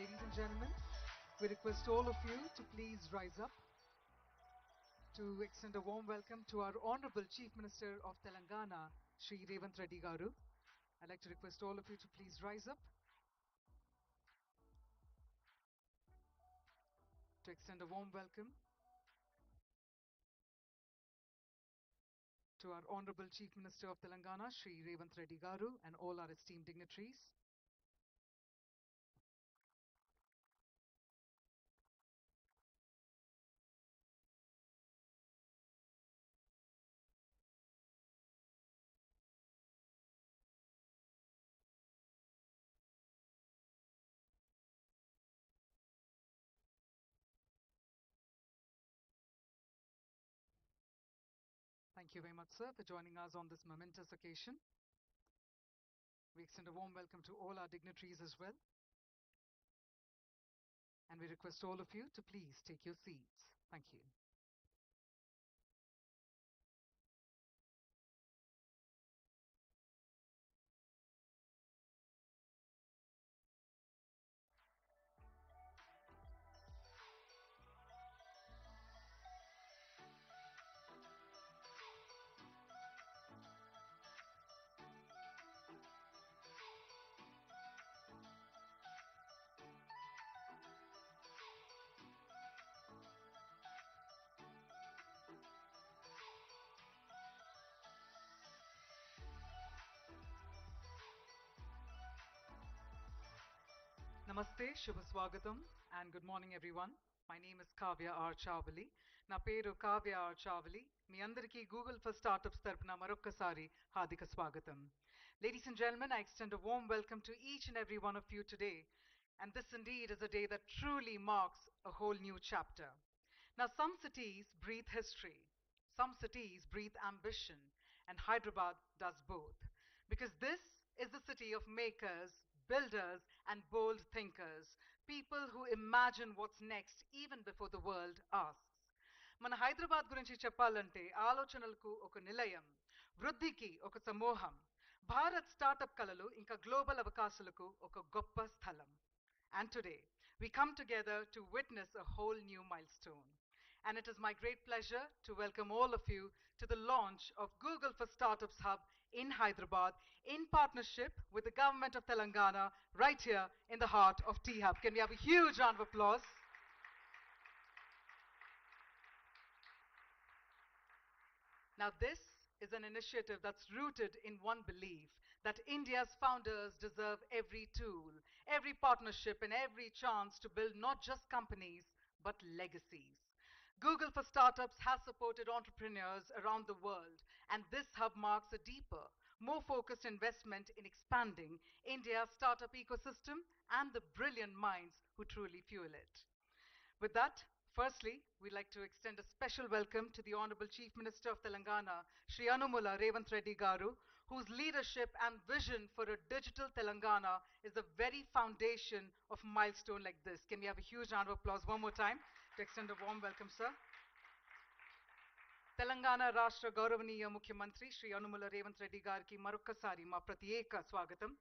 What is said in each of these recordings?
Ladies and gentlemen, we request all of you to please rise up to extend a warm welcome to our Honorable Chief Minister of Telangana, Shri REVANTH Reddy Garu. I'd like to request all of you to please rise up to extend a warm welcome to our Honorable Chief Minister of Telangana, Shri REVANTH Reddy Garu, and all our esteemed dignitaries. Thank you very much, sir, for joining us on this momentous occasion. We extend a warm welcome to all our dignitaries as well. And we request all of you to please take your seats. Thank you. Namaste, Shubha Swagatam, and good morning, everyone. My name is Kavya R. Chavali. Na peru Kavya R. Chavali. Mi andariki Google for Startups tarpuna marokkasari hardika swagatam. Ladies and gentlemen, I extend a warm welcome to each and every one of you today. And this indeed is a day that truly marks a whole new chapter. Now, some cities breathe history, some cities breathe ambition, and Hyderabad does both. Because this is the city of makers, builders, and bold thinkers, people who imagine what's next even before the world asks. మన హైదరాబాద్ గురించి చెప్పాలంటే ఆలోచనలకు ఒక నిలయం, వృద్ధికి ఒక సమూహం, Bharat startup కళలు ఇంకా గ్లోబల్ అవకాశాలకు ఒక గొప్ప స్థలం. And today, we come together to witness a whole new milestone. And it is my great pleasure to welcome all of you to the launch of Google for Startups Hub in Hyderabad in partnership with the government of Telangana right here in the heart of T-Hub. Can we have a huge round of applause? Now, this is an initiative that's rooted in one belief that India's founders deserve every tool, every partnership, and every chance to build not just companies, but legacies. Google for Startups has supported entrepreneurs around the world, and this hub marks a deeper, more focused investment in expanding India's startup ecosystem and the brilliant minds who truly fuel it. With that, firstly, we'd like to extend a special welcome to the Honorable Chief Minister of Telangana, Shri Anumula REVANTH Reddy Garu, whose leadership and vision for a digital Telangana is the very foundation of a milestone like this. Can we have a huge round of applause one more time to extend a warm welcome, sir? Telangana రాష్ట్ర గౌరవనీయ ముఖ్యమంత్రి శ్రీ అనుముల రేవంత్ రెడ్డి గారికి మరొక్కసారి మా ప్రత్యేక స్వాగతం.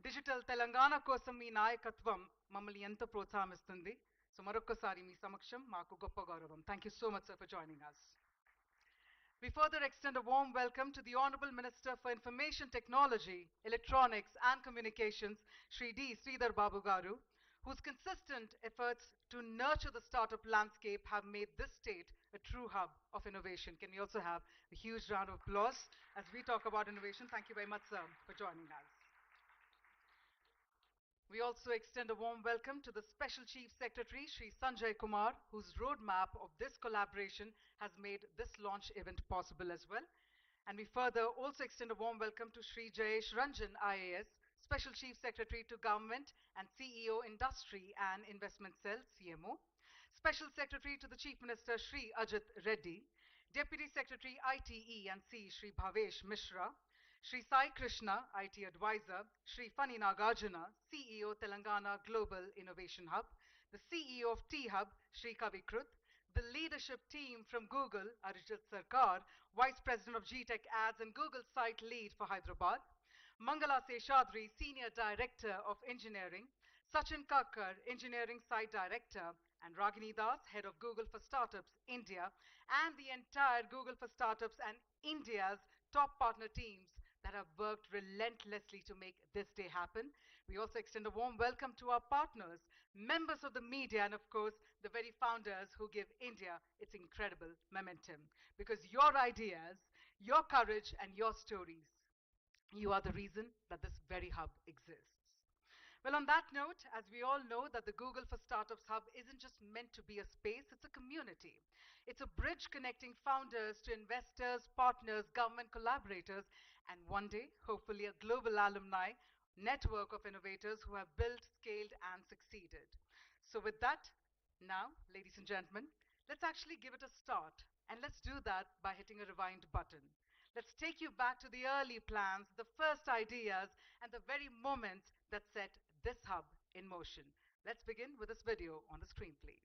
Digital Telangana కోసం మీ నాయకత్వం మమ్మల్ని ఎంతో ప్రోత్సాహిస్తుంది. సో మరొక్కసారి మీ సమక్షం మాకు గొప్ప గౌరవం. Thank you so much, sir, for joining us. We further extend a warm welcome to the Honorable Minister for Information Technology, Electronics and Communications, Shri D. Sridhar Babu Garu, whose consistent efforts to nurture the startup landscape have made this state a true hub of innovation. Can we also have a huge round of applause as we talk about innovation? Thank you very much, sir, for joining us. We also extend a warm welcome to the Special Chief Secretary, Shri Sanjay Kumar, whose roadmap of this collaboration has made this launch event possible as well. And we further also extend a warm welcome to Shri Jayesh Ranjan, IAS, Special Chief Secretary to Government and CEO Industry and Investment Cell, CMO. Special Secretary to the Chief Minister, Shri Ajit Reddy. Deputy Secretary, ITE and C, Shri Bhavesh Mishra. Shri Sai Krishna, IT Advisor. Shri Fani Nagarjuna, CEO Telangana Global Innovation Hub. The CEO of T-Hub, Shri Kavikrut. The leadership team from Google, Arijit Sarkar, Vice President of GTech Ads and Google Site Lead for Hyderabad. Mangala Seshadri, Senior Director of Engineering. Sachin Kakkar, Engineering Site Director, and Ragini Das, Head of Google for Startups India, and the entire Google for Startups and India's top partner teams that have worked relentlessly to make this day happen. We also extend a warm welcome to our partners, members of the media, and of course, the very founders who give India its incredible momentum. Because your ideas, your courage, and your stories, you are the reason that this very hub exists. Well, on that note, as we all know that the Google for Startups Hub isn't just meant to be a space, it's a community. It's a bridge connecting founders to investors, partners, government collaborators, and one day, hopefully, a global alumni network of innovators who have built, scaled, and succeeded. So with that, now, ladies and gentlemen, let's actually give it a start. And let's do that by hitting a rewind button. Let's take you back to the early plans, the first ideas, and the very moments that set this hub in motion. Let's begin with this video on the screen, please.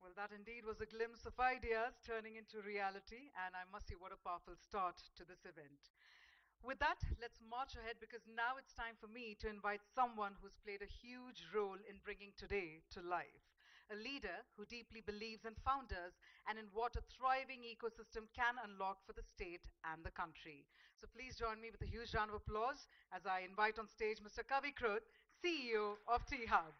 Well, that indeed was a glimpse of ideas turning into reality, and I must say, what a powerful start to this event. With that, let's march ahead because now it's time for me to invite someone who's played a huge role in bringing today to life. A leader who deeply believes in founders and in what a thriving ecosystem can unlock for the state and the country. So please join me with a huge round of applause as I invite on stage Mr. Kavi Kroth, CEO of T-Hub.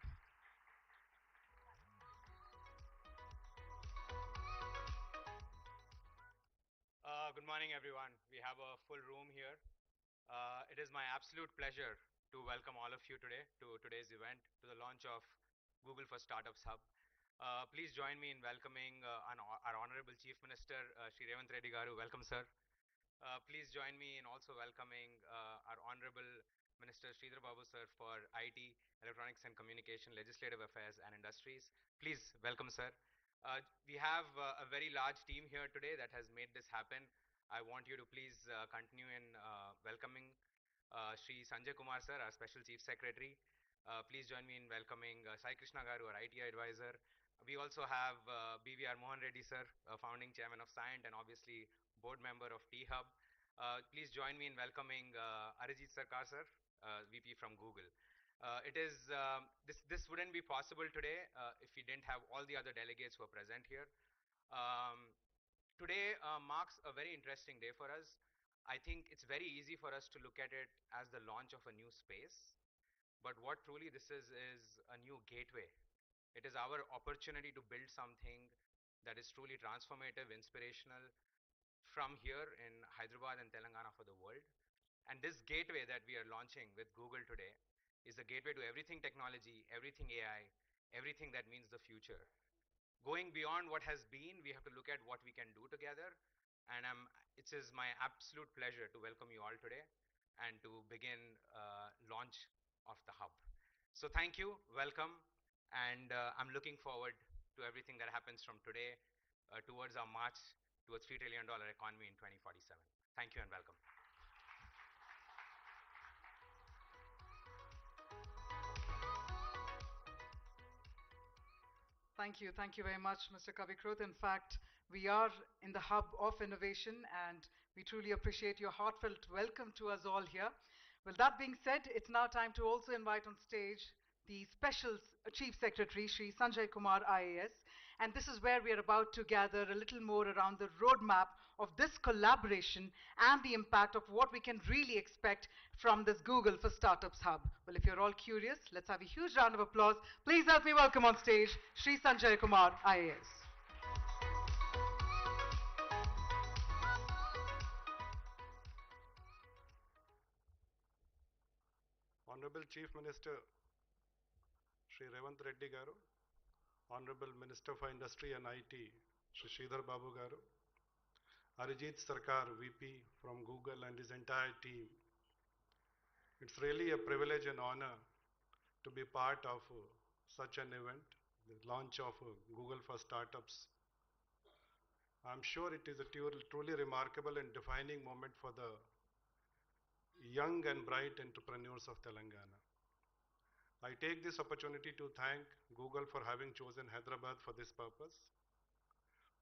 Good morning, everyone. We have a full room here. It is my absolute pleasure to welcome all of you today to today's event, to the launch of Google for Startups Hub. Please join me in welcoming our Honorable Chief Minister, Shri REVANTH Reddy Garu. Welcome, sir. Please join me in also welcoming our Honorable Minister Sridhar Babu, sir, for IT, Electronics and Communication, Legislative Affairs and Industries. Please welcome, sir. We have a very large team here today that has made this happen. I want you to please continue in welcoming Sri Sanjay Kumar, sir, our Special Chief Secretary. Please join me in welcoming Sai Krishna Garu, our IT advisor. We also have BVR Mohan Reddy, sir, founding chairman of Scient and obviously board member of T-Hub. Please join me in welcoming Arijit Sarkar, sir, VP from Google. This wouldn't be possible today if we didn't have all the other delegates who are present here. Um, Today marks a very interesting day for us. I think it's very easy for us to look at it as the launch of a new space. But what truly this is a new gateway. It is our opportunity to build something that is truly transformative, inspirational from here in Hyderabad and Telangana for the world. And this gateway that we are launching with Google today is a gateway to everything technology, everything AI, everything that means the future. Going beyond what has been, we have to look at what we can do together. And it is my absolute pleasure to welcome you all today and to begin launch of the hub. So thank you, welcome, and I'm looking forward to everything that happens from today towards our march to a $3 trillion economy in 2047. Thank you and welcome. Thank you very much, Mr. Kavikrot. In fact, we are in the hub of innovation, and we truly appreciate your heartfelt welcome to us all here. Well, that being said, it's now time to also invite on stage the special Chief Secretary, Shri Sanjay Kumar IAS. And this is where we are about to gather a little more around the roadmap of this collaboration and the impact of what we can really expect from this Google for Startups Hub. Well, if you're all curious, let's have a huge round of applause. Please help me welcome on stage Shri Sanjay Kumar IAS. Honorable Chief Minister Shri REVANTH Reddy Garu, Honorable Minister for Industry and IT Shri Sridhar Babu Garu, Arijit Sarkar VP from Google and his entire team. It's really a privilege and honor to be part of such an event, the launch of Google for Startups. I'm sure it is a truly remarkable and defining moment for the young and bright entrepreneurs of Telangana. I take this opportunity to thank Google for having chosen Hyderabad for this purpose.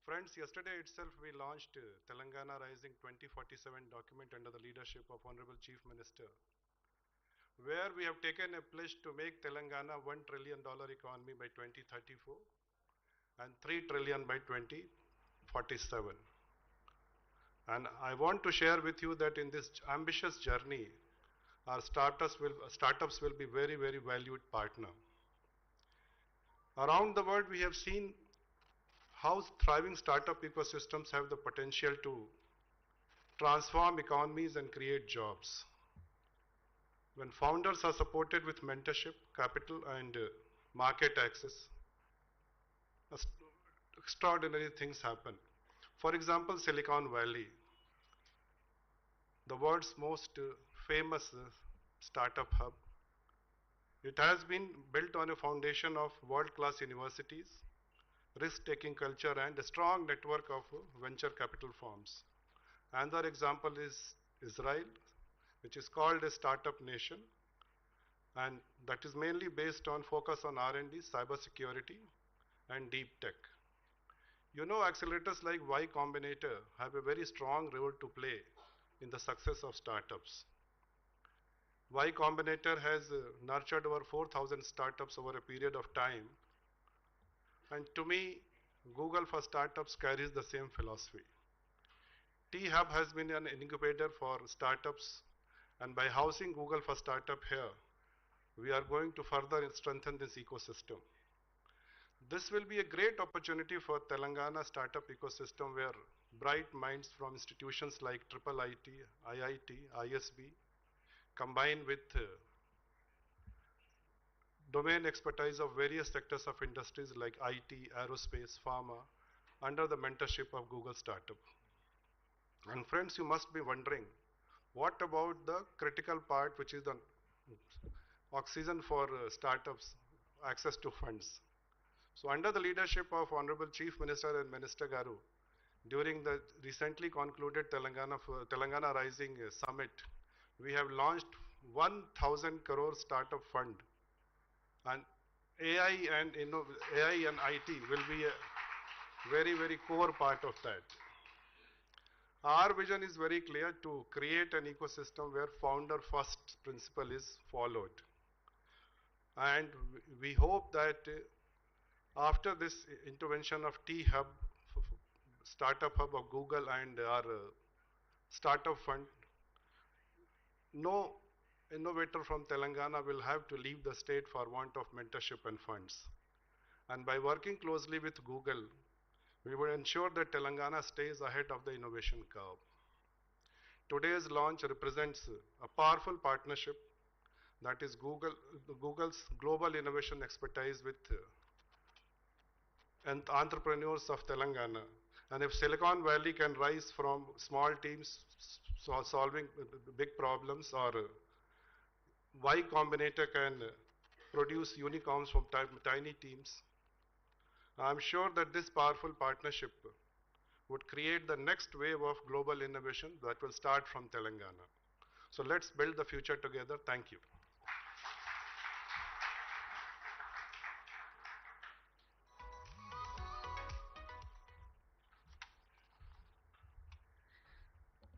Friends, yesterday itself we launched Telangana Rising 2047 document under the leadership of Honorable Chief Minister, where we have taken a pledge to make Telangana $1 trillion economy by 2034 and 3 trillion by 2047. And I want to share with you that in this ambitious journey, our startups will be very, very valued partner. Around the world, we have seen how thriving startup ecosystems have the potential to transform economies and create jobs. When founders are supported with mentorship, capital, and market access, extraordinary things happen. For example, Silicon Valley, the world's most famous startup hub. It has been built on a foundation of world-class universities, risk-taking culture, and a strong network of venture capital firms. Another example is Israel, which is called a startup nation, and that is mainly based on focus on R&D, cybersecurity, and deep tech. You know, accelerators like Y Combinator have a very strong role to play in the success of startups. Y Combinator has nurtured over 4,000 startups over a period of time. And to me, Google for Startups carries the same philosophy. T-Hub has been an incubator for startups, and by housing Google for Startup here, we are going to further strengthen this ecosystem. This will be a great opportunity for Telangana startup ecosystem where bright minds from institutions like IIIT, IIT, ISB, combined with domain expertise of various sectors of industries like IT, aerospace, pharma, under the mentorship of Google Startup. And friends, you must be wondering, what about the critical part, which is the oxygen for startups, access to funds? So under the leadership of Honorable Chief Minister and Minister Garu, during the recently concluded Telangana Rising Summit, we have launched 1,000 crore startup fund. And AI and AI and IT will be a very, very core part of that. Our vision is very clear to create an ecosystem where founder first principle is followed. And we hope that after this intervention of T-Hub, startup hub of Google and our startup fund, no innovator from Telangana will have to leave the state for want of mentorship and funds. And by working closely with Google, we will ensure that Telangana stays ahead of the innovation curve. Today's launch represents a powerful partnership that is Google's global innovation expertise with entrepreneurs of Telangana. And if Silicon Valley can rise from small teams solving big problems, or Y Combinator can produce unicorns from tiny teams, I'm sure that this powerful partnership would create the next wave of global innovation that will start from Telangana. So let's build the future together. Thank you.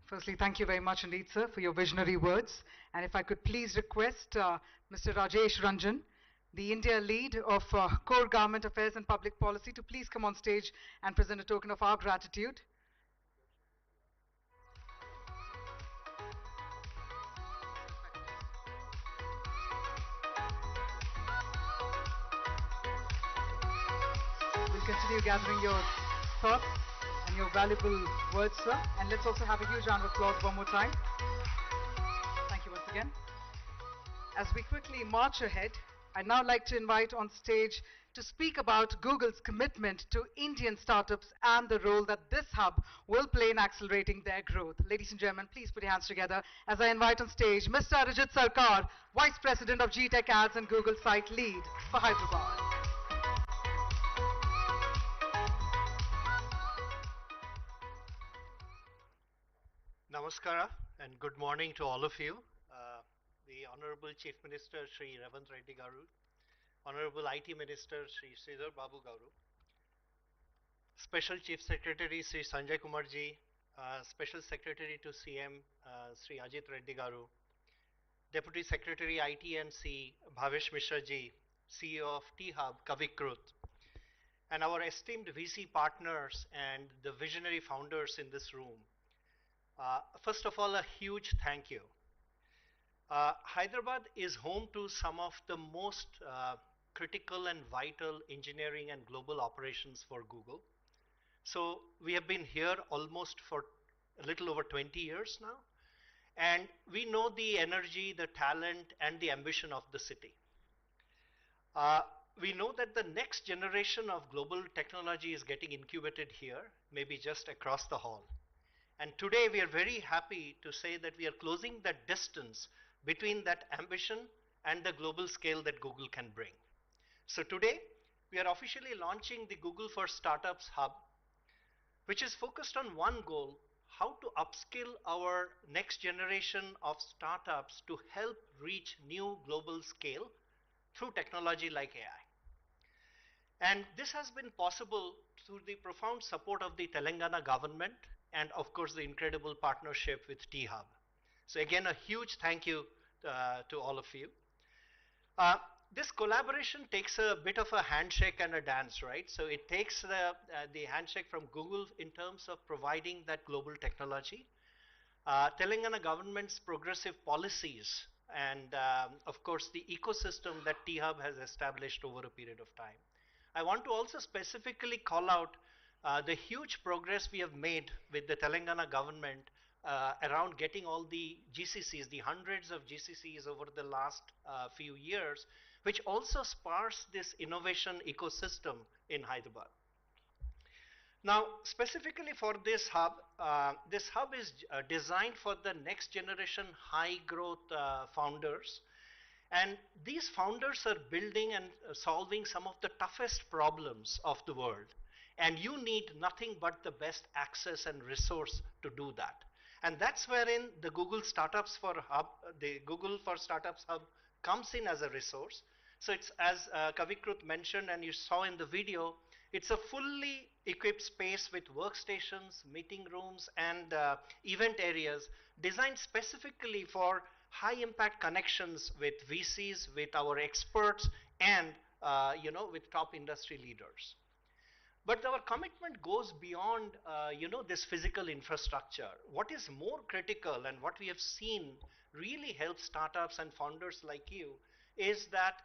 Firstly, thank you very much indeed, sir, for your visionary words. And if I could please request Mr. Rajesh Ranjan, the India lead of Core Government Affairs and Public Policy, to please come on stage and present a token of our gratitude. We'll continue gathering your thoughts and your valuable words, sir. And let's also have a huge round of applause one more time. Thank you once again. As we quickly march ahead, I'd now like to invite on stage to speak about Google's commitment to Indian startups and the role that this hub will play in accelerating their growth. Ladies and gentlemen, please put your hands together as I invite on stage Mr. Arijit Sarkar, Vice President of GTech Ads and Google Site Lead for Hyderabad. Namaskara and good morning to all of you. The Honorable Chief Minister Shri REVANTH Reddy Garu, Honorable IT Minister Shri Sridhar Babu Garu, Special Chief Secretary Shri Sanjay Kumar ji, Special Secretary to CM Shri Ajit Reddy Garu, Deputy Secretary IT&C Bhavesh Mishra ji, CEO of T-Hub Kavikrut, and our esteemed VC partners and the visionary founders in this room. First of all, a huge thank you. Hyderabad is home to some of the most critical and vital engineering and global operations for Google. So we have been here almost for a little over 20 years now, and we know the energy, the talent, and the ambition of the city. We know that the next generation of global technology is getting incubated here, maybe just across the hall. And today we are very happy to say that we are closing that distance between that ambition and the global scale that Google can bring. So today we are officially launching the Google for Startups Hub, which is focused on one goal: how to upskill our next generation of startups to help reach new global scale through technology like AI. And this has been possible through the profound support of the Telangana government and of course the incredible partnership with T-Hub. So again, a huge thank you to all of you. This collaboration takes a bit of a handshake and a dance, right? So it takes the handshake from Google in terms of providing that global technology, Telangana government's progressive policies, and of course the ecosystem that T-Hub has established over a period of time. I want to also specifically call out the huge progress we have made with the Telangana government around getting all the GCCs, the hundreds of GCCs over the last few years, which also spars this innovation ecosystem in Hyderabad. Now, specifically for this hub is designed for the next generation high growth founders. And these founders are building and solving some of the toughest problems of the world. And you need nothing but the best access and resource to do that. And that's wherein the Google Startups for Hub, the Google for Startups Hub comes in as a resource. So it's, as Kavikrut mentioned and you saw in the video, it's a fully equipped space with workstations, meeting rooms, and event areas designed specifically for high impact connections with VCs, with our experts, and with top industry leaders. But our commitment goes beyond this physical infrastructure. What is more critical and what we have seen really helps startups and founders like you is that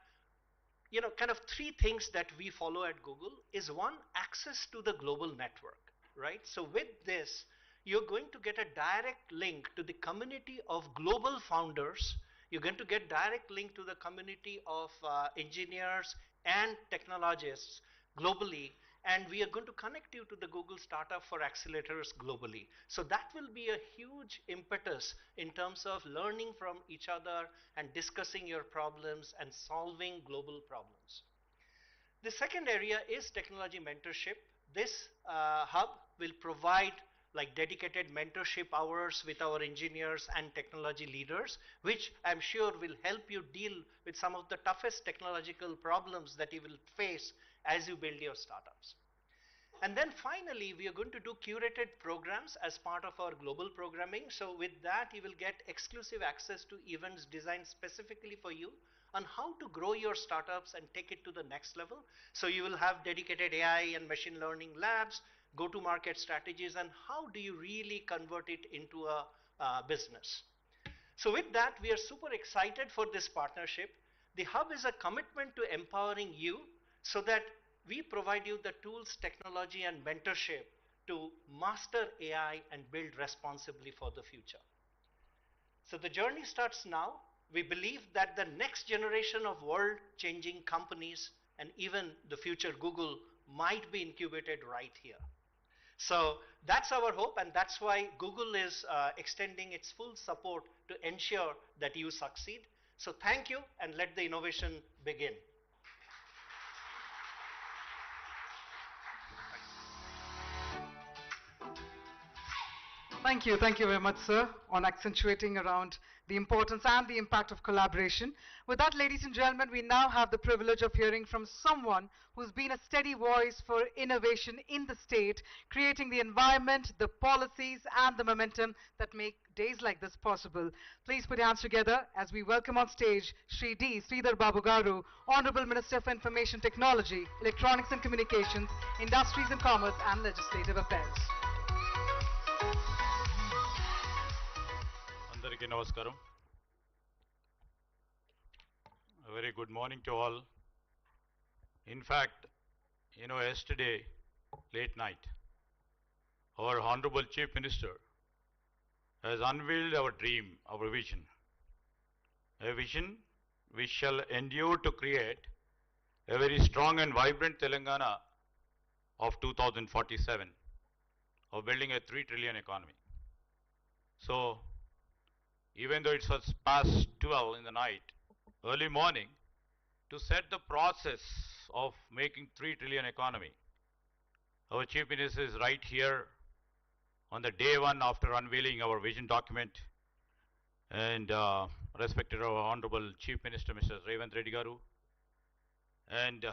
kind of three things that we follow at Google is one, access to the global network, right? So with this, you're going to get a direct link to the community of global founders. You're going to get direct link to the community of engineers and technologists globally. And we are going to connect you to the Google Startup for Accelerators globally. So that will be a huge impetus in terms of learning from each other and discussing your problems and solving global problems. The second area is technology mentorship. This hub will provide like dedicated mentorship hours with our engineers and technology leaders, which I'm sure will help you deal with some of the toughest technological problems that you will face as you build your startups. And then finally, we are going to do curated programs as part of our global programming. So with that, you will get exclusive access to events designed specifically for you on how to grow your startups and take it to the next level. So you will have dedicated AI and machine learning labs, go-to-market strategies, and how do you really convert it into a business. So with that, we are super excited for this partnership. The Hub is a commitment to empowering you so that we provide you the tools, technology, and mentorship to master AI and build responsibly for the future. So the journey starts now. We believe that the next generation of world-changing companies and even the future Google might be incubated right here. So that's our hope, and that's why Google is extending its full support to ensure that you succeed. So thank you, and let the innovation begin. Thank you very much, sir, on accentuating around the importance and the impact of collaboration. With that, ladies and gentlemen, we now have the privilege of hearing from someone who's been a steady voice for innovation in the state, creating the environment, the policies, and the momentum that make days like this possible. Please put your hands together as we welcome on stage Shri D. Sridhar Babu Garu, Honorable Minister for Information Technology, Electronics and Communications, Industries and Commerce, and Legislative Affairs. అందరికీ నమస్కారం. A very good morning to all. In fact, yesterday, late night, our Honorable Chief Minister has unveiled our dream, our vision. A vision which shall endure to create a very strong and vibrant Telangana of 2047, of building a 3 trillion economy. So, even though it was past 12 in the night, early morning, to set the process of making 3 trillion economy, our Chief Minister is right here on the day one after unveiling our vision document. And respected our Honorable Chief Minister, Mr. REVANTH Reddy Garu, and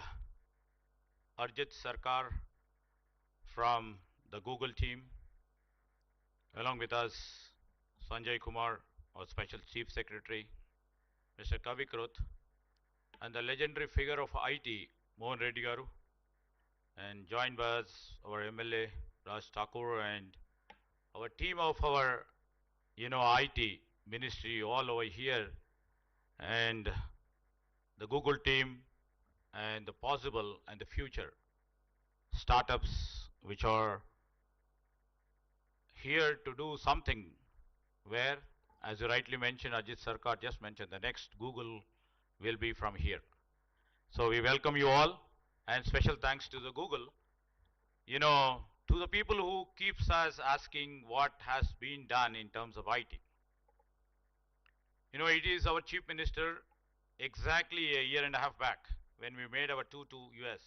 Arjit Sarkar from the Google team, along with us, Sanjay Kumar, our Special Chief Secretary, Mr. Kavi Kruth, and the legendary figure of IT, Mohan Reddy Garu, and joined by us, our MLA, Raj Thakur, and our team of our, IT ministry all over here, and the Google team, and the possible and the future startups which are here to do something where, as you rightly mentioned, Ajit Sarkar just mentioned, the next Google will be from here. So we welcome you all, and special thanks to the Google, to the people who keeps us asking what has been done in terms of IT. It is our Chief Minister exactly a year and a half back when we made our tour to US.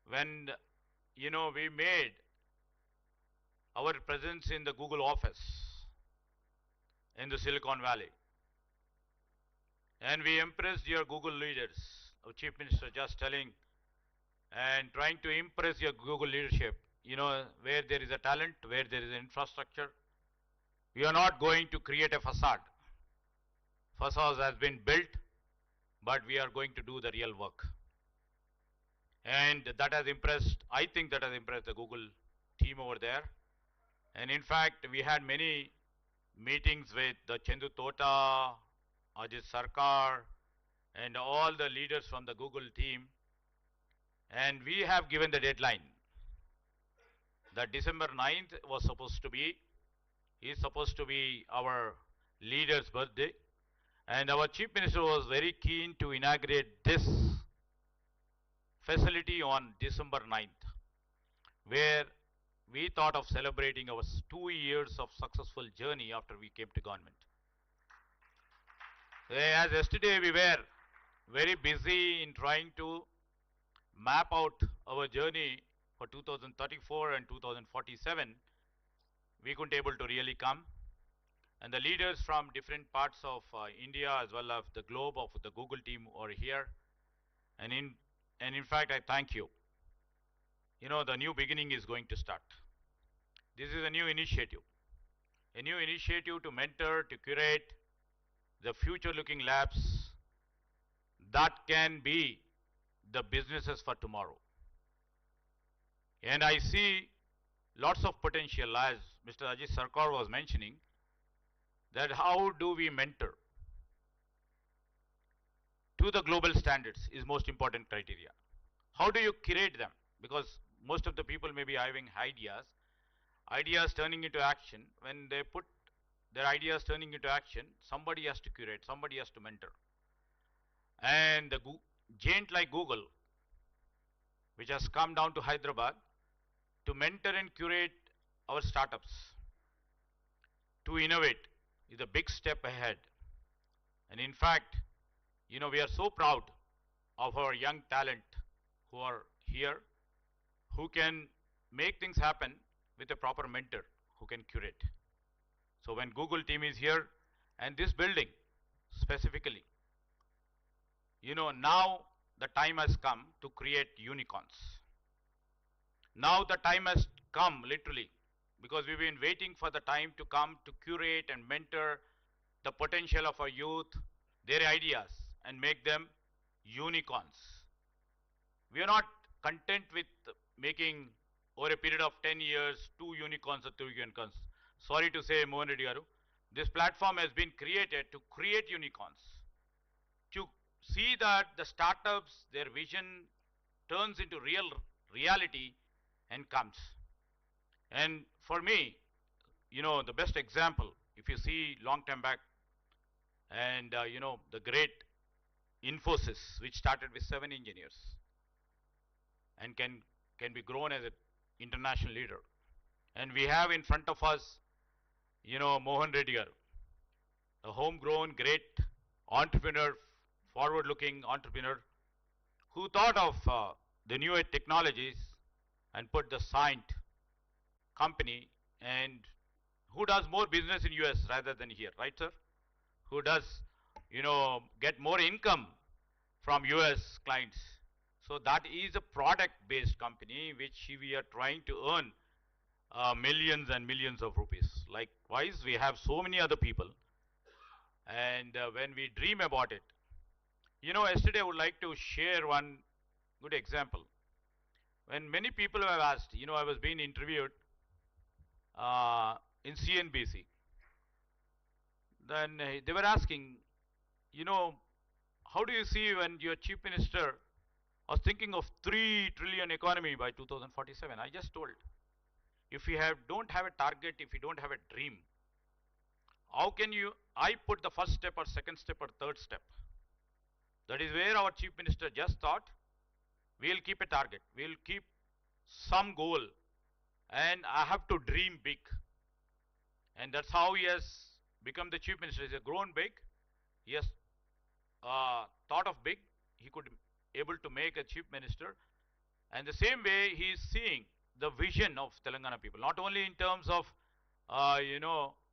When, we made our presence in the Google office in the Silicon Valley. And we impressed your Google leaders, our Chief Minister just telling and trying to impress your Google leadership, where there is a talent, where there is an infrastructure. We are not going to create a facade. Facade has been built, but we are going to do the real work. And that has impressed, I think that has impressed the Google team over there. And in fact, we had many meetings with the Chendu Tota, Ajit Sarkar, and all the leaders from the Google team. And we have given the deadline that December 9th was supposed to be, is supposed to be our leader's birthday. And our Chief Minister was very keen to inaugurate this facility on December 9th, where we thought of celebrating our 2 years of successful journey after we came to government. As yesterday we were very busy in trying to map out our journey for 2034 and 2047, we couldn't able to really come. And the leaders from different parts of India as well as the globe of the Google team are here. And in fact, I thank you. the new beginning is going to start. This is a new initiative to mentor, to curate the future-looking labs that can be the businesses for tomorrow. And I see lots of potential, as Mr. Ajit Sarkar was mentioning, that how do we mentor to the global standards is most important criteria. How do you curate them? Because most of the people may be having ideas turning into action. When they put their ideas turning into action, somebody has to curate, somebody has to mentor. And the giant like Google, which has come down to Hyderabad to mentor and curate our startups, to innovate, is a big step ahead. And in fact, we are so proud of our young talent who are here, who can make things happen with a proper mentor who can curate. So when Google team is here, and this building specifically, now the time has come to create unicorns. Now the time has come, literally, because we've been waiting for the time to come to curate and mentor the potential of our youth, their ideas, and make them unicorns. We are not content with making over a period of 10 years 2 unicorns or 3 unicorns. Sorry to say, Mohan Reddy garu, this platform has been created to create unicorns, to see that the startups, their vision turns into reality and comes. And for me, the best example, if you see long time back, and the great Infosys, which started with 7 engineers and can be grown as an international leader. And we have in front of us, Mohan Reddy garu, a homegrown great entrepreneur, forward-looking entrepreneur, who thought of the new age technologies and put the Scient company, and who does more business in US rather than here, right, sir? Who does, get more income from US clients. So that is a product-based company which we are trying to earn millions and millions of rupees. Likewise, we have so many other people. And when we dream about it, yesterday I would like to share one good example. When many people have asked, I was being interviewed in CNBC. Then they were asking, how do you see when your chief minister was thinking of 3 trillion economy by 2047? I just told, if you don't have a target, if you don't have a dream, how can I put the first step or second step or third step? That is where our chief minister just thought, we'll keep a target, we'll keep some goal, and I have to dream big. And that's how he has become the chief minister. He has grown big. He has thought of big. He could able to make a chief minister. And the same way he is seeing the vision of Telangana people, not only in terms of,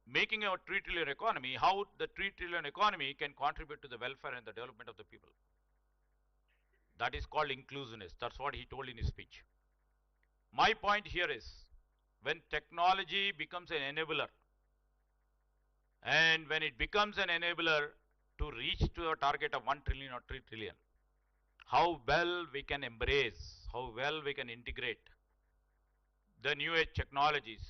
making a 3 trillion economy, how the 3 trillion economy can contribute to the welfare and the development of the people. That is called inclusiveness. That's what he told in his speech. My point here is, when technology becomes an enabler, and when it becomes an enabler to reach to a target of 1 trillion or 3 trillion, how well we can embrace, how well we can integrate the new age technologies,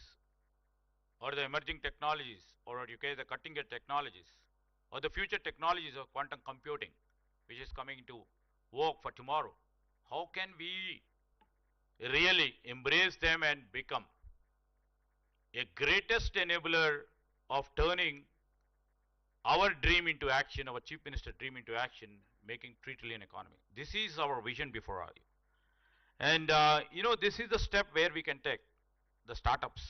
or the emerging technologies, or you can say the cutting edge technologies, or the future technologies of quantum computing, which is coming into work for tomorrow. How can we really embrace them and become a greatest enabler of turning our dream into action, our chief minister dream into action, making 3 trillion economy. This is our vision before you. And this is the step where we can take the startups.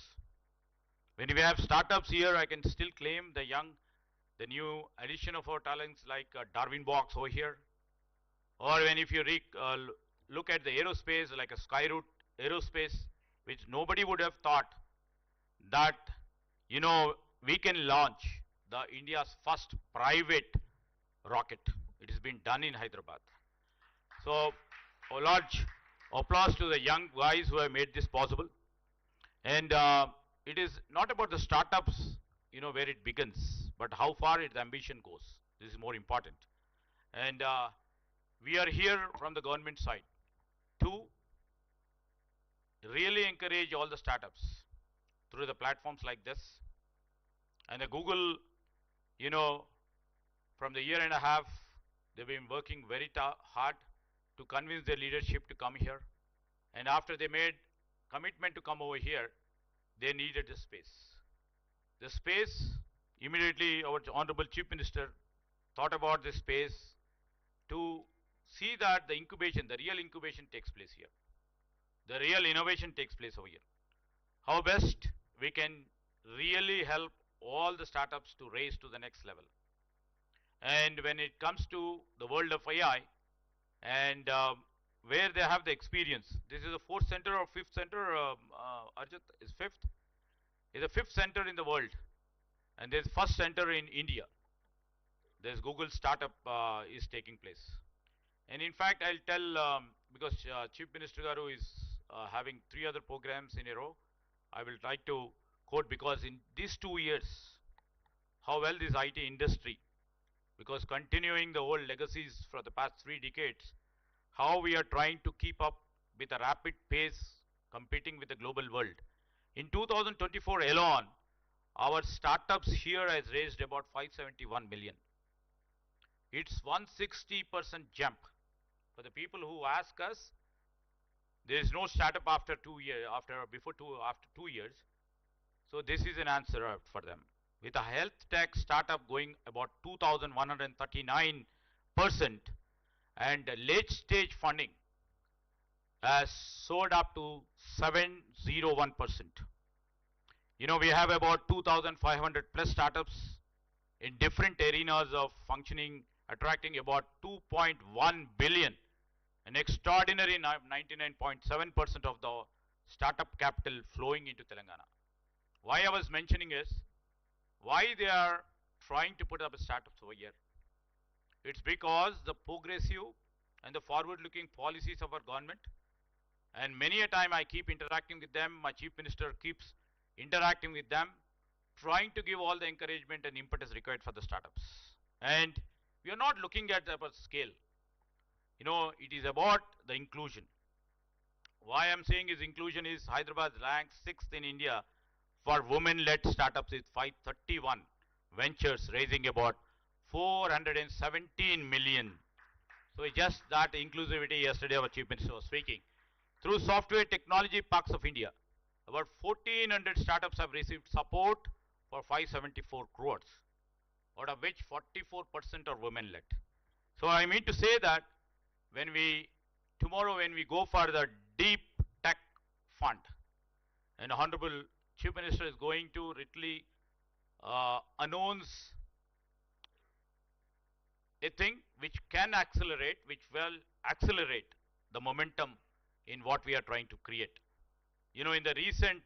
When we have startups here, I can still claim the new addition of our talents like Darwin Box over here. Or when if you look at the aerospace, like a Skyroot Aerospace, which nobody would have thought that, we can launch the India's first private rocket. It has been done in Hyderabad. So, a large Applause to the young guys who have made this possible. And it is not about the startups, where it begins, but how far its ambition goes. This is more important. And we are here from the government side to really encourage all the startups through the platforms like this. And the Google, you know, from the year and a half, they've been working very hard to convince their leadership to come here. And after they made commitment to come over here, they needed the space. The space, immediately our Honorable Chief Minister thought about this space to see that the incubation, the real incubation takes place here. The real innovation takes place over here. How best we can really help all the startups to raise to the next level. And when it comes to the world of AI, and where they have the experience, this is the fourth center or fifth center, Arjit is fifth, is the fifth center in the world, and there's first center in India. There's Google startup is taking place. And in fact, I'll tell, because Chief Minister Garu is having 3 other programs in a row, I will try to quote, because in these 2 years, how well this IT industry, because continuing the old legacies for the past 3 decades, how we are trying to keep up with a rapid pace competing with the global world. In 2024 alone, our startups here has raised about 571 million. It's 160% jump. For the people who ask us, there is no startup after 2 years, after 2 years. So this is an answer for them. With a health tech startup going about 2,139%, and late stage funding has soared up to 701%. We have about 2,500 plus startups in different arenas of functioning, attracting about 2.1 billion, an extraordinary 99.7% of the startup capital flowing into Telangana. Why I was mentioning is, why they are trying to put up startups over here. It's because the progressive and the forward-looking policies of our government, and many a time I keep interacting with them, my Chief Minister keeps interacting with them, trying to give all the encouragement and impetus required for the startups. And we are not looking at the scale. It is about the inclusion. Why I'm saying is inclusion is Hyderabad ranks 6th in India for women-led startups with 531 ventures raising about 417 million. So just that inclusivity, yesterday our Chief Minister was speaking. Through Software Technology Parks of India, about 1400 startups have received support for 574 crores, out of which 44% are women-led. So I mean to say that tomorrow when we go for the Deep Tech Fund, and Honorable Chief Minister is going to literally announce a thing which can accelerate, which will accelerate the momentum in what we are trying to create. In the recent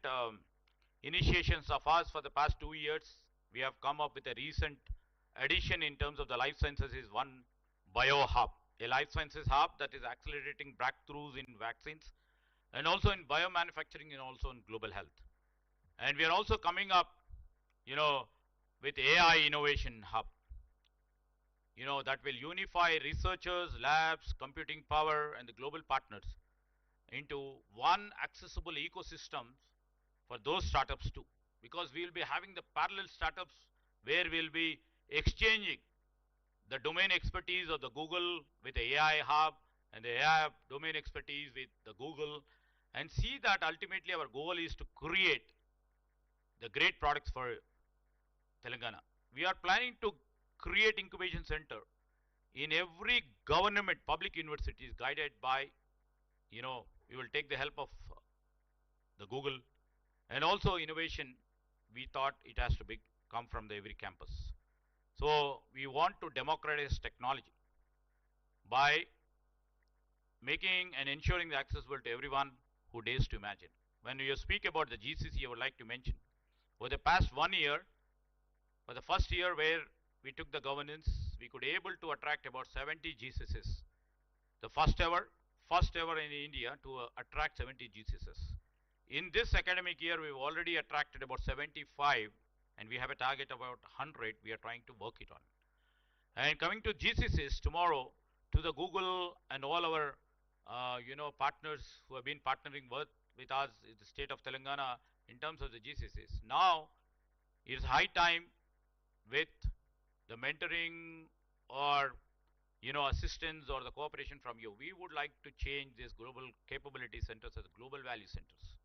initiations of us for the past 2 years, we have come up with a recent addition in terms of the life sciences is one bio hub, a life sciences hub that is accelerating breakthroughs in vaccines and also in biomanufacturing and also in global health. And we are also coming up, with AI innovation hub, that will unify researchers, labs, computing power, and the global partners into one accessible ecosystem for those startups too. Because we will be having the parallel startups where we will be exchanging the domain expertise of the Google with the AI hub and the AI domain expertise with the Google, and see that ultimately our goal is to create the great products for Telangana. We are planning to create incubation center in every government public universities guided by, we will take the help of the Google, and also innovation. We thought it has to come from every campus. So we want to democratize technology by making and ensuring the accessible to everyone who dares to imagine. When you speak about the GCC, I would like to mention, for the past 1 year, for the first year where we took the governance, we could able to attract about 70 GCCs. The first ever first ever in India to attract 70 GCCs. In this academic year, we've already attracted about 75, and we have a target of about 100. We are trying to work it on. And coming to GCCs tomorrow, to the Google and all our partners who have been partnering with us in the state of Telangana in terms of the GCCs. Now it is high time with the mentoring or assistance or the cooperation from you. We would like to change these global capability centers as global value centers.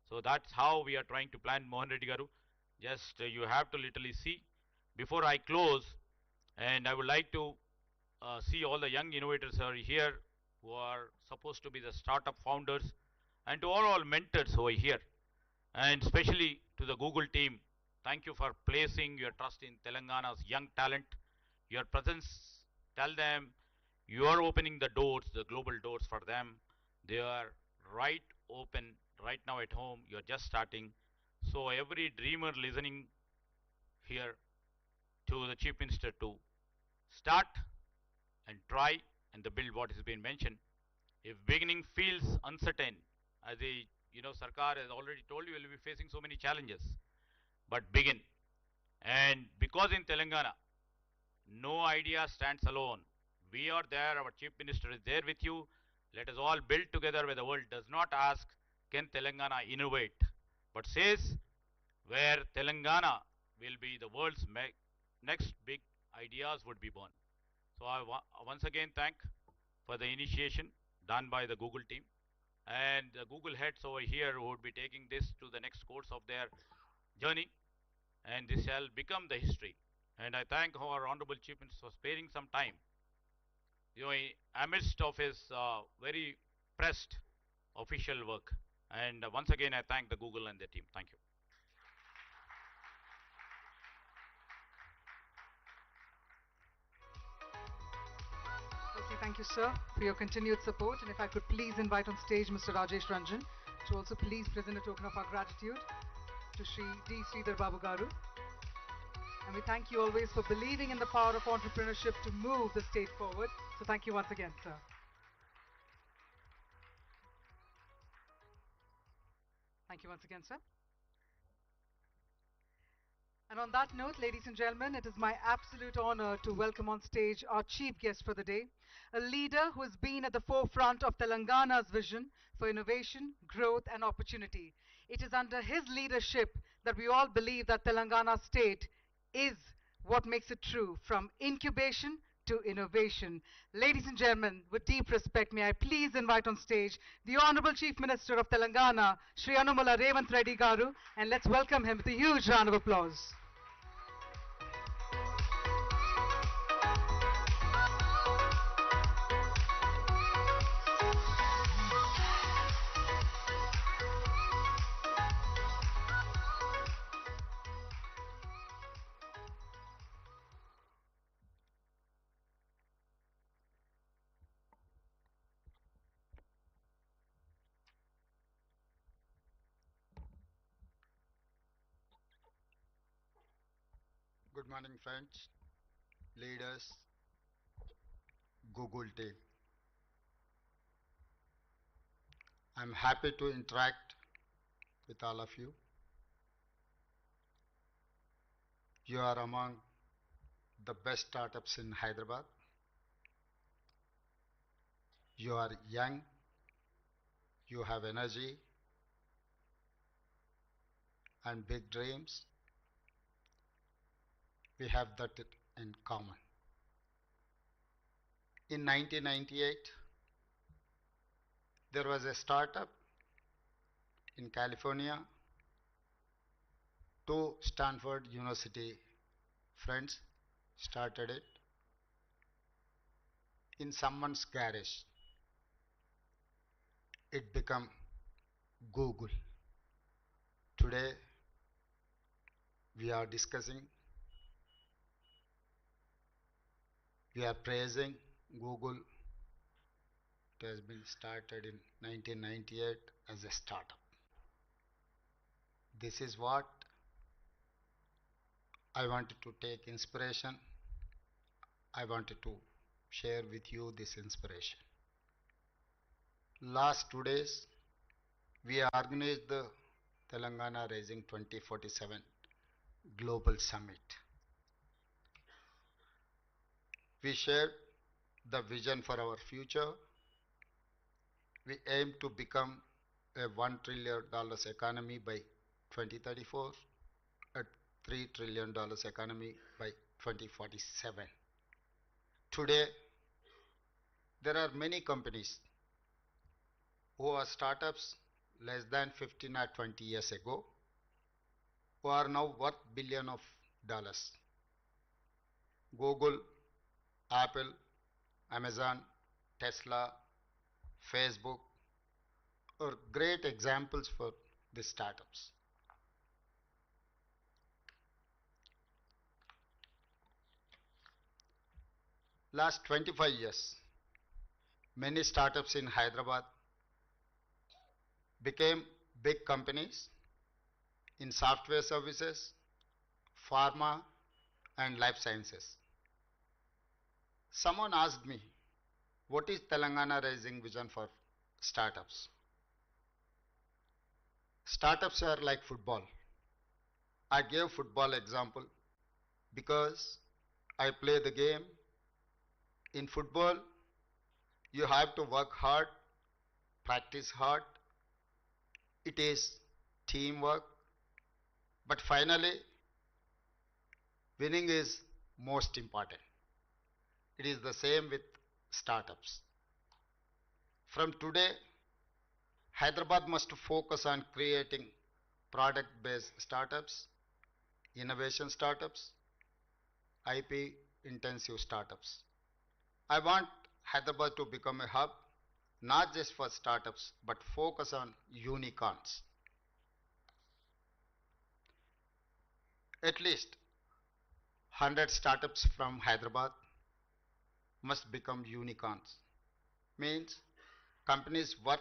So that's how we are trying to plan, Mohan Reddy Garu. Just you have to literally see. Before I close, and I would like to see all the young innovators who are here, who are supposed to be the startup founders, and to all mentors over here, and especially to the Google team. Thank you for placing your trust in Telangana's young talent. Your presence, tell them you are opening the doors, the global doors for them. They are right open right now at home. You're just starting. So every dreamer listening here to the Chief Minister to start and try and to build what has been mentioned. If beginning feels uncertain, as the Sarkar has already told you, will be facing so many challenges. But begin. And because in Telangana, no idea stands alone. We are there, our Chief Minister is there with you. Let us all build together where the world does not ask, can Telangana innovate? But says, where Telangana will be the world's next big ideas would be born. So I once again thank for the initiation done by the Google team and the Google heads over here who would be taking this to the next course of their journey, and this shall become the history. And I thank our Honorable Chief Minister for sparing some time, amidst of his very pressed official work. And once again, I thank the Google and their team. Thank you. Okay, thank you, sir, for your continued support. And if I could please invite on stage Mr. Rajesh Ranjan to also please present a token of our gratitude to Shri D. Sridhar Babu Garu. And we thank you always for believing in the power of entrepreneurship to move the state forward. So thank you once again, sir. Thank you once again, sir. And on that note, ladies and gentlemen, it is my absolute honor to welcome on stage our chief guest for the day, a leader who has been at the forefront of Telangana's vision for innovation, growth, and opportunity. It is under his leadership that we all believe that Telangana state is what makes it true, from incubation to innovation. Ladies and gentlemen, with deep respect, may I please invite on stage the Honorable Chief Minister of Telangana, Shri Anumala REVANTH Reddy Garu, and let's welcome him with a huge round of applause. Good morning, friends, leaders, Google team. I'm happy to interact with all of you. You are among the best startups in Hyderabad. You are young, you have energy and big dreams. We have that in common. In 1998, there was a startup in California. Two Stanford University friends started it in someone's garage. It became Google. Today, we are discussing, we are praising Google. It has been started in 1998 as a startup. This is what I wanted to take inspiration. I wanted to share with you this inspiration. Last 2 days, we organized the Telangana Rising 2047 Global Summit. We shared the vision for our future. We aim to become a $1 trillion economy by 2034, a $3 trillion economy by 2047. Today, there are many companies who are startups less than 15 or 20 years ago who are now worth billions of dollars. Google, Apple, Amazon, Tesla, Facebook are great examples for these startups. Last 25 years, many startups in Hyderabad became big companies in software services, pharma, and life sciences. Someone asked me, what is Telangana Rising vision for startups? Startups are like football. I gave football example because I play the game. In football, you have to work hard, practice hard. It is teamwork. But finally, winning is most important. It is the same with startups. From today, Hyderabad must focus on creating product-based startups, innovation startups, IP-intensive startups. I want Hyderabad to become a hub, not just for startups, but focus on unicorns. At least 100 startups from Hyderabad must become unicorns. Means companies worth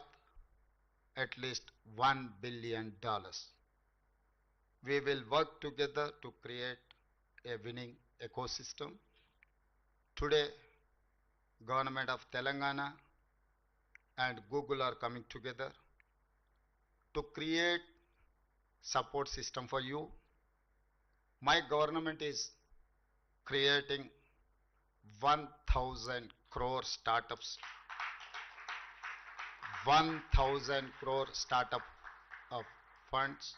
at least $1 billion. We will work together to create a winning ecosystem. Today, Government of Telangana and Google are coming together to create support system for you. My government is creating 1,000 crore startups, 1,000 crore startup of funds,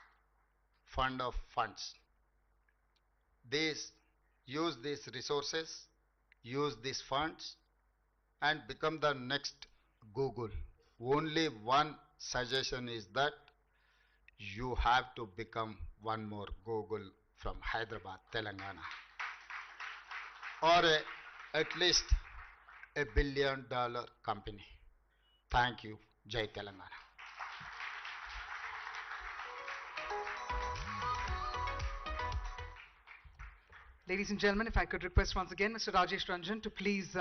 fund of funds. Use these resources, use these funds, and become the next Google. Only one suggestion is that you have to become one more Google from Hyderabad, Telangana, or at least a $1 billion company. Thank you. Jai Telangana. Ladies and gentlemen, if I could request once again Mr. Rajesh Ranjan to please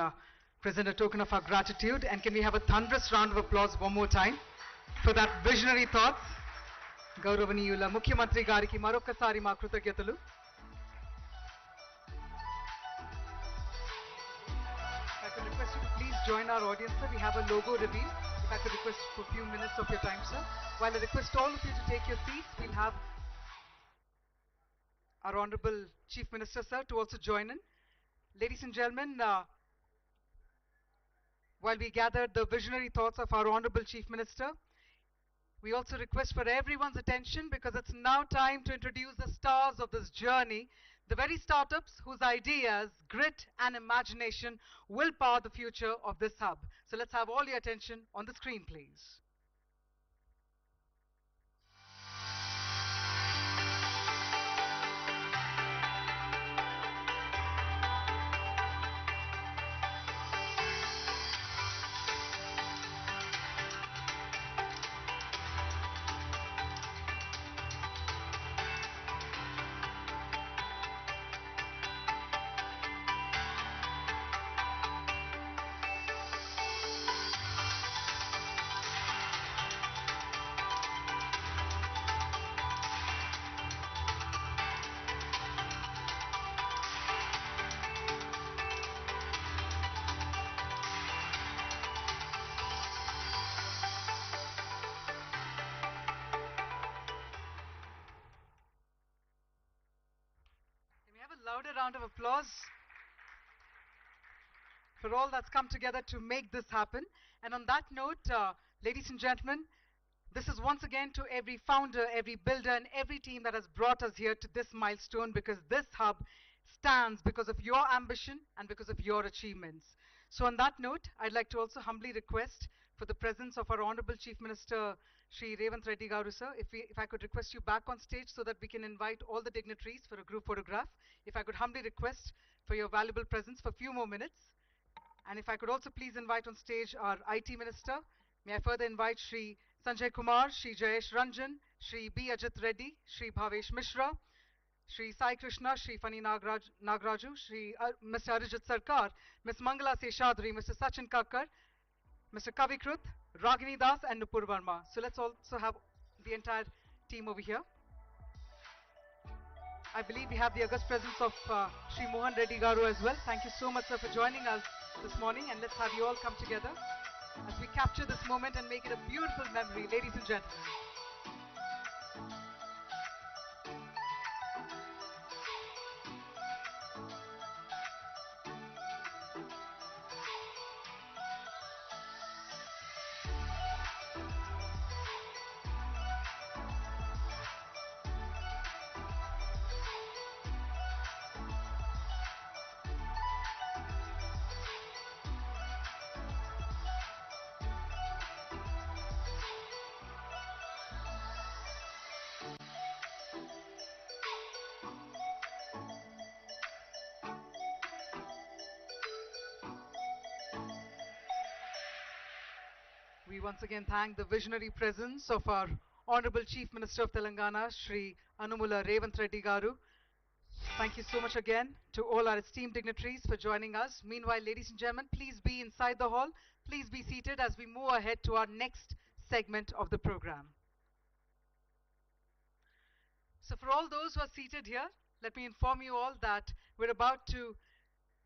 present a token of our gratitude, and can we have a thunderous round of applause one more time for that visionary thoughts? గౌరవనీయుల ముఖ్యమంత్రి గారికి మరొకసారి మా కృతజ్ఞతలు. If I could request you to please join our audience, sir. We have a logo reveal. If I could request for a few minutes of your time, sir. While I request all of you to take your seats, we'll have our Honorable Chief Minister, sir, to also join in. Ladies and gentlemen, while we gathered the visionary thoughts of our Honorable Chief Minister, we also request for everyone's attention because it's now time to introduce the stars of this journey, the very startups whose ideas, grit and imagination will power the future of this hub. So let's have all your attention on the screen, please. louder round of applause for all that's come together to make this happen. And on that note, ladies and gentlemen, this is once again to every founder, every builder, and every team that has brought us here to this milestone, because this hub stands because of your ambition and because of your achievements. So on that note, I'd like to also humbly request for the presence of our Honorable Chief Minister, Shri REVANTH Reddy Garu, sir, if I could request you back on stage so that we can invite all the dignitaries for a group photograph. If I could humbly request for your valuable presence for a few more minutes. And if I could also please invite on stage our IT Minister. May I further invite Shri Sanjay Kumar, Shri Jayesh Ranjan, Shri B. Ajit Reddy, Shri Bhavesh Mishra, Shri Sai Krishna, Shri Fani Nagraju, Shri Mr. Arijit Sarkar, Ms. Mangala Seshadri, Mr. Sachin Kakkar, Mr. Kavikrut, Ragini Das, and Nupur Verma. So let's also have the entire team over here. I believe we have the august presence of Shri Mohan Reddy Garu as well. Thank you so much, sir, for joining us this morning, and let's have you all come together as we capture this moment and make it a beautiful memory, ladies and gentlemen. We once again thank the visionary presence of our Honorable Chief Minister of Telangana, Shri Anumula Revanth Reddy Garu. Thank you so much again to all our esteemed dignitaries for joining us. Meanwhile, ladies and gentlemen, please be inside the hall. Please be seated as we move ahead to our next segment of the program. So for all those who are seated here, let me inform you all that we're about to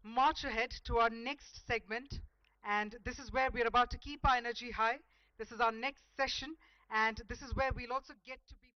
march ahead to our next segment, and this is where we're about to keep our energy high. This is our next session, and this is where we'll also get to be